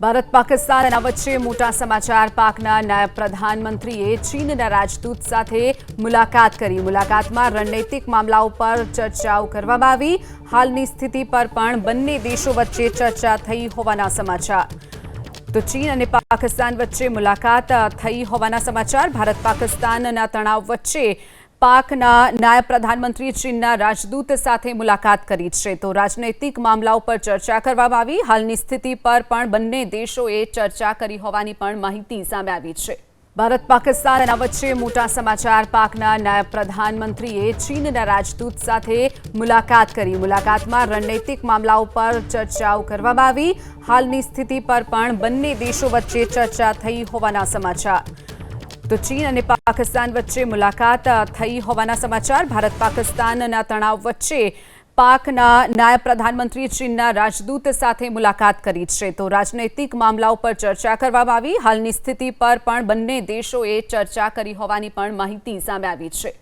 ભારત પાકિસ્તાન વચ્ચે મોટા સમાચાર પાકના નાયબ પ્રધાનમંત્રીએ ચીનના રાજદૂત સાથે મુલાકાત કરી। મુલાકાતમાં રણનૈતિક મામલાઓ પર ચર્ચાઓ કરવામાં આવી। હાલની સ્થિતિ પર પણ બંને દેશો વચ્ચે ચર્ચા થઈ હોવાના સમાચાર। તો ચીન અને પાકિસ્તાન વચ્ચે મુલાકાત થઈ હોવાના સમાચાર। ભારત પાકિસ્તાનના તણાવ વચ્ચે પાકના નાયબ પ્રધાનમંત્રીએ ચીનના રાજદૂત સાથે મુલાકાત કરી છે। તો રાજનૈતિક મામલાઓ પર ચર્ચા કરવામાં આવી। હાલની સ્થિતિ પર પણ બંને દેશોએ ચર્ચા કરી હોવાની પણ માહિતી સામે આવી છે। ભારત પાકિસ્તાન વચ્ચે મોટા સમાચાર પાકના નાયબ પ્રધાનમંત્રીએ ચીનના રાજદૂત સાથે મુલાકાત કરી। મુલાકાતમાં રણનૈતિક મામલાઓ પર ચર્ચાઓ કરવામાં આવી। હાલની સ્થિતિ પર પણ બંને દેશો વચ્ચે ચર્ચા થઈ હોવાના સમાચાર। તો ચીન અને પાકિસ્તાન વચ્ચે મુલાકાત થઈ હોવાના સમાચાર। ભારત પાકિસ્તાનના તણાવ વચ્ચે પાકના નાયબ પ્રધાનમંત્રીએ ચીનના રાજદૂત સાથે મુલાકાત કરી છે। તો રાજનૈતિક મામલાઓ પર ચર્ચા કરવામાં આવી। હાલની સ્થિતિ પર પણ બંને દેશોએ ચર્ચા કરી હોવાની પણ માહિતી સામે આવી છે।